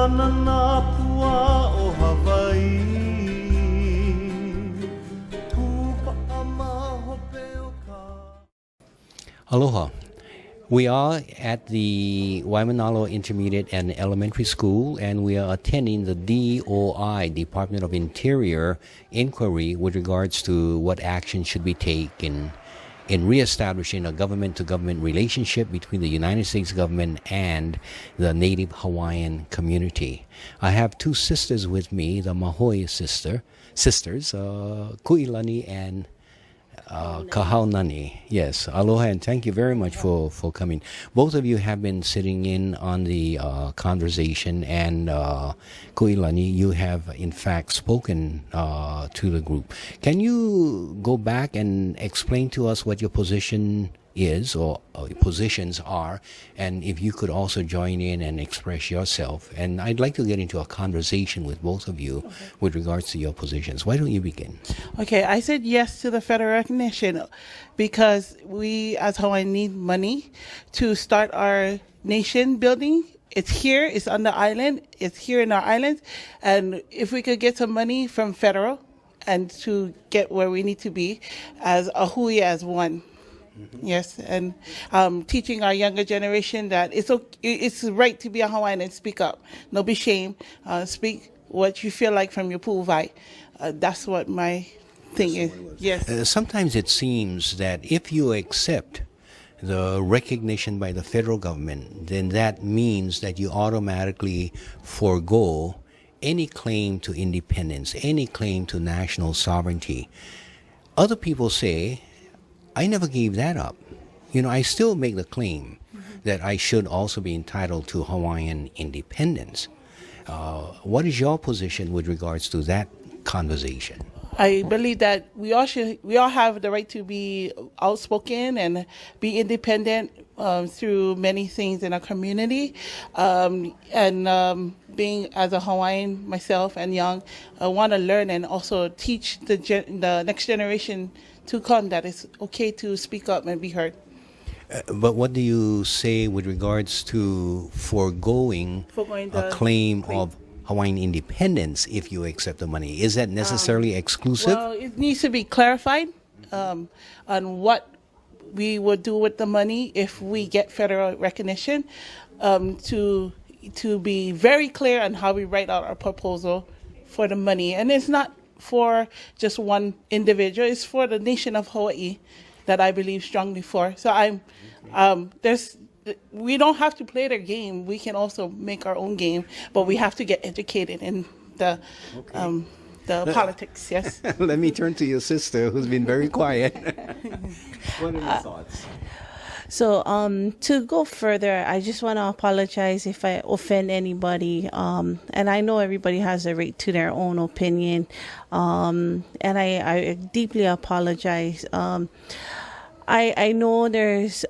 Aloha. We are at the Waimanalo Intermediate and Elementary School, and we are attending the DOI, Department of Interior, inquiry with regards to what action should be taken in reestablishing a government-to-government relationship between the United States government and the Native Hawaiian community. I have two sisters with me, the Mahoi sisters, Kuilani and Kahaunani. Yes, aloha, and thank you very much for coming. Both of you have been sitting in on the conversation, and Kuilani, you have in fact spoken to the group. Can you go back and explain to us what your position is, or positions are, and if you could also join in and express yourself? And I'd like to get into a conversation with both of you with regards to your positions. Why don't you begin? Okay, I said yes to the federal recognition because we as Hawaii need money to start our nation building. It's here, it's on the island, it's here in our island, and if we could get some money from federal and to get where we need to be as a hui as one. Mm-hmm. Yes, and teaching our younger generation that it's right to be a Hawaiian and speak up. No be shame. Speak what you feel like from your pu'uvai. That's what my thing is. Yes. Sometimes it seems that if you accept the recognition by the federal government, then that means that you automatically forego any claim to independence, any claim to national sovereignty. Other people say, I never gave that up. I still make the claim that I should also be entitled to Hawaiian independence. What is your position with regards to that conversation? I believe that we all have the right to be outspoken and be independent through many things in our community. Being as a Hawaiian myself and young, I want to learn and also teach the next generation to come that it's okay to speak up and be heard. But what do you say with regards to foregoing a claim of Hawaiian independence if you accept the money? Is that necessarily exclusive? Well, it needs to be clarified on what we would do with the money if we get federal recognition, to be very clear on how we write out our proposal for the money. And it's not for just one individual, it's for the nation of Hawaii that I believe strongly for. So we don't have to play their game. We can also make our own game, but we have to get educated in the politics. Yes. Let me turn to your sister, who's been very quiet. What are your thoughts? So to go further, I just want to apologize if I offend anybody. And I know everybody has a right to their own opinion. And I deeply apologize. I know there's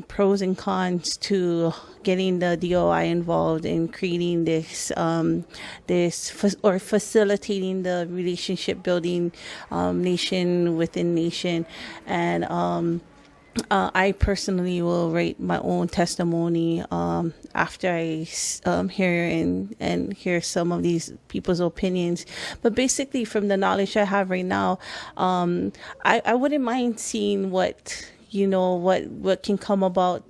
pros and cons to getting the DOI involved in creating or facilitating the relationship building nation within nation. And I personally will write my own testimony after I hear some of these people's opinions. But basically, from the knowledge I have right now, I wouldn't mind seeing what can come about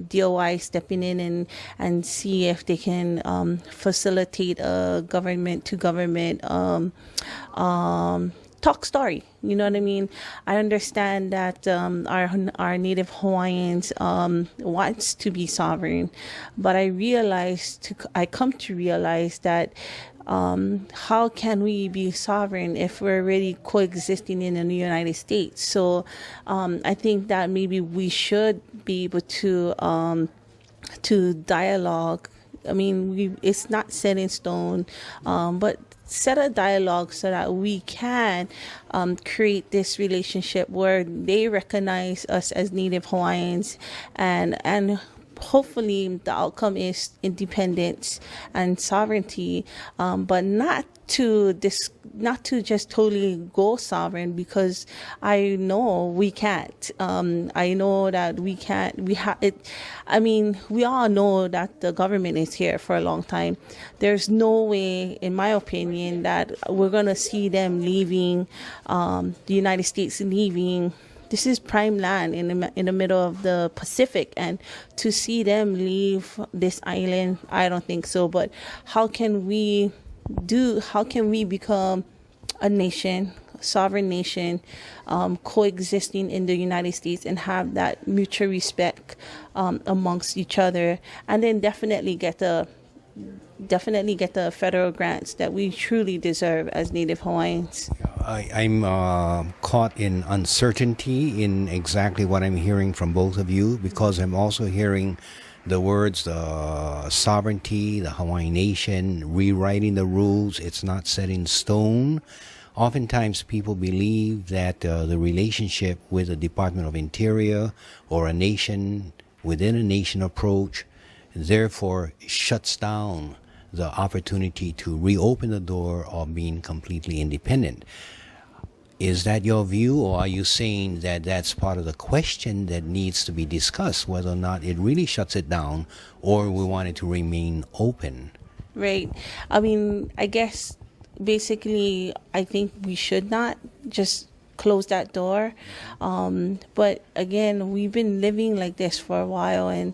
DOI stepping in and see if they can facilitate a government to government talk story. You know what I mean? I understand that our Native Hawaiians wants to be sovereign, but I come to realize that how can we be sovereign if we're already coexisting in the United States? So I think that maybe we should be able to dialogue. I mean, it's not set in stone, but set a dialogue so that we can create this relationship where they recognize us as Native Hawaiians and hopefully the outcome is independence and sovereignty, but not to just totally go sovereign, because I know we can't. I know that we can't. We have it. I mean, we all know that the government is here for a long time. There's no way, in my opinion, that we're gonna see them leaving, the United States leaving. This is prime land in the middle of the Pacific, and to see them leave this island, I don't think so. But how can we become a nation, a sovereign nation, coexisting in the United States and have that mutual respect amongst each other, and then definitely get the federal grants that we truly deserve as Native Hawaiians. I'm caught in uncertainty in exactly what I'm hearing from both of you, because I'm also hearing the words sovereignty, the Hawaiian nation, rewriting the rules. It's not set in stone. Oftentimes people believe that the relationship with the Department of Interior or a nation within a nation approach therefore shuts down the opportunity to reopen the door of being completely independent. Is that your view, or are you saying that that's part of the question that needs to be discussed, whether or not it really shuts it down or we want it to remain open? Right. I mean, I guess basically I think we should not just close that door. But again, we've been living like this for a while, and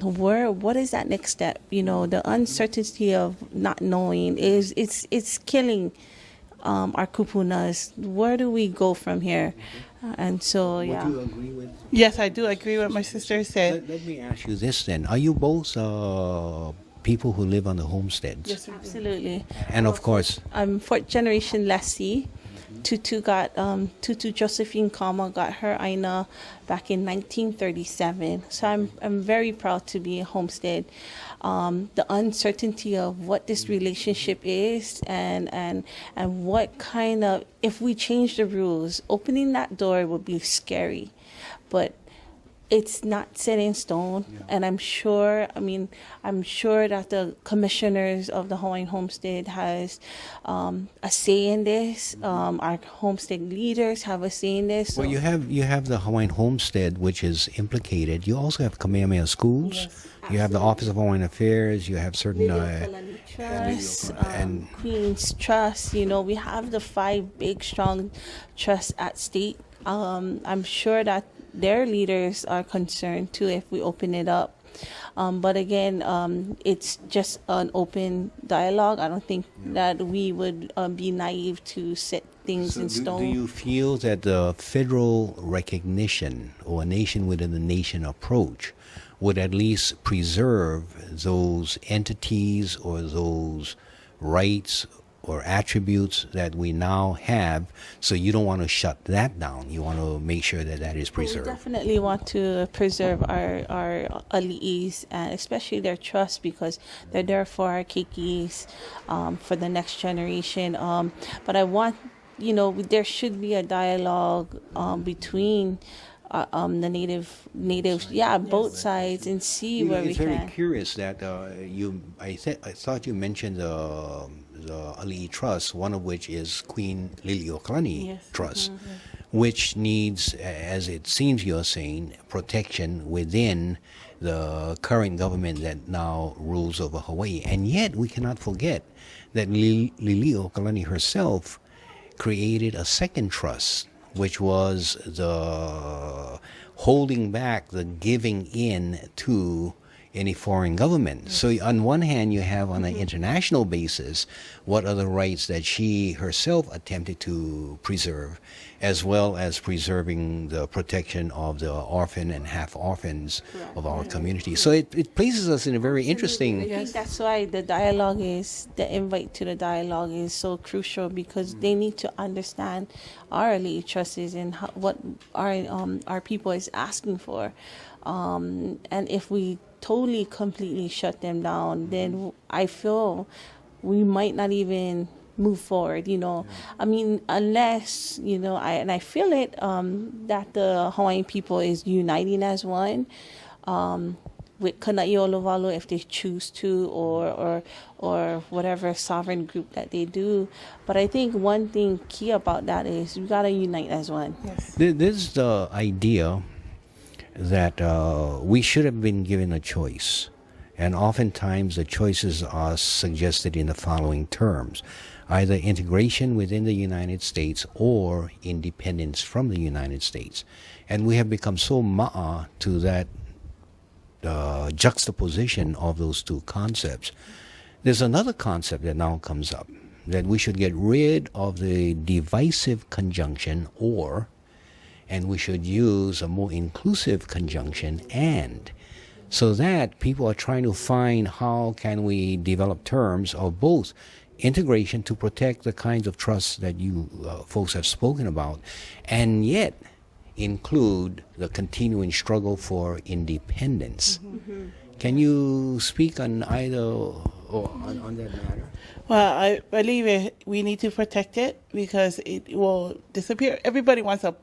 what is that next step? You know, the uncertainty of not knowing it's killing our kupunas. Where do we go from here? And so, yeah. Would you agree with? Yes, I do agree with what my sister said. Let me ask you this then: are you both people who live on the homesteads? Yes, we do. Absolutely. And of course, I'm fourth generation lessee. Tutu Josephine Kama got her Aina back in 1937. So I'm very proud to be a homestead. The uncertainty of what this relationship is, and what kind of, if we change the rules, opening that door would be scary, but it's not set in stone. And I'm sure that the commissioners of the Hawaiian Homestead has a say in this. Our homestead leaders have a say in this. well, you have the Hawaiian Homestead, which is implicated. You also have Kamehameha Schools. Yes, you have the Office of Hawaiian Affairs. You have certain Trust, and Queen's Trust. You know, we have the 5 big, strong trusts at stake. I'm sure that their leaders are concerned too if we open it up. But again, it's just an open dialogue. I don't think that we would be naive to set things in stone. Do you feel that the federal recognition or a nation within the nation approach would at least preserve those entities or those rights or attributes that we now have, so you don't want to shut that down? You want to make sure that that is preserved. We definitely want to preserve our ali'is, and especially their trust, because they're there for our keikis, for the next generation. But I want, there should be a dialogue between the natives, both sides, and see where we It's can. very curious that I thought you mentioned the ali'i trust, one of which is Queen Liliuokalani Yes. Trust, which needs, as it seems you're saying, protection within the current government that now rules over Hawaii. And yet we cannot forget that Liliuokalani herself created a second trust, which was the holding back the giving in to any foreign government. So on one hand, you have on an international basis what are the rights that she herself attempted to preserve, as well as preserving the protection of the orphan and half orphans of our community. So it places us in a very interesting. I think that's why the invite to the dialogue is so crucial, because they need to understand our elite trusts and what our people is asking for. And if we totally, completely shut them down, then I feel we might not even move forward, I mean, unless, I feel it, that the Hawaiian people is uniting as one. with Kanai'olowalo if they choose to, or whatever sovereign group that they do. But I think one thing key about that is we gotta unite as one. Yes. This is the idea that we should have been given a choice. And oftentimes the choices are suggested in the following terms: either integration within the United States or independence from the United States. And we have become so ma'a to that juxtaposition of those two concepts. There's another concept that now comes up, that we should get rid of the divisive conjunction or, and we should use a more inclusive conjunction and, so that people are trying to find how can we develop terms of both integration to protect the kinds of trusts that you folks have spoken about, and yet include the continuing struggle for independence. Mm-hmm. Can you speak on either or on that matter? Well, I believe we need to protect it because it will disappear. Everybody wants a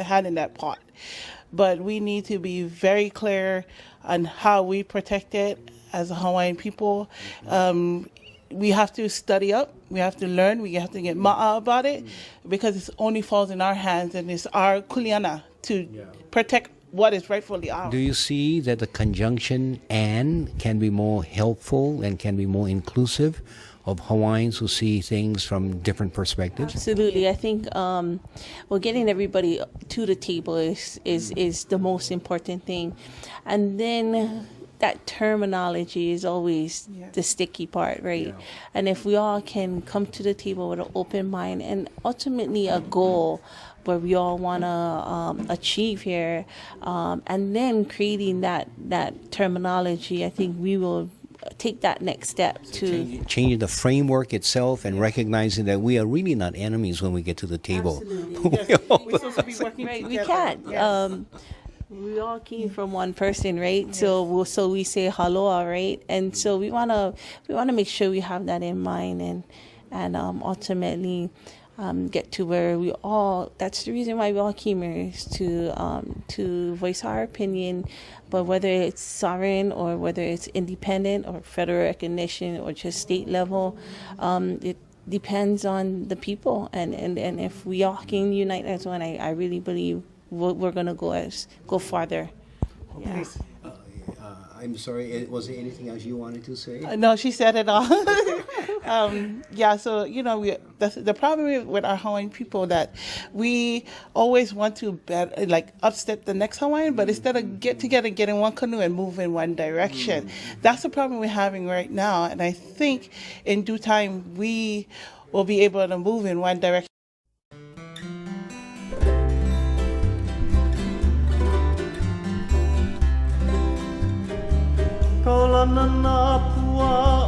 hand in that pot, but we need to be very clear on how we protect it as a Hawaiian people. We have to study up, we have to learn, we have to get ma'a about it, because it only falls in our hands, and it's our kuleana to protect what is rightfully ours. Do you see that the conjunction "and" can be more helpful and can be more inclusive of Hawaiians who see things from different perspectives? Absolutely. I think getting everybody to the table is the most important thing. And then that terminology is always the sticky part, right? Yeah. And if we all can come to the table with an open mind and ultimately a goal where we all want to achieve here, and then creating that terminology, I think we will take that next step to changing the framework itself and recognizing that we are really not enemies when we get to the table. Absolutely. Yes. We're supposed to be working right, together. we can't. Yes. We all came from one person, right? Yes. So we say haloa, right? And so we wanna make sure we have that in mind, and ultimately get to where we all. That's the reason why we all came here, is to voice our opinion. But whether it's sovereign or whether it's independent or federal recognition or just state level, it depends on the people. And if we all can unite as one, I really believe we're going to go farther. Okay. Yeah. I'm sorry, was there anything else you wanted to say? No, she said it all. So, the problem with our Hawaiian people that we always want to upstep the next Hawaiian, but instead of get together, get in one canoe and move in one direction. Mm-hmm. That's the problem we're having right now. And I think in due time, we will be able to move in one direction. Kaulana nā pua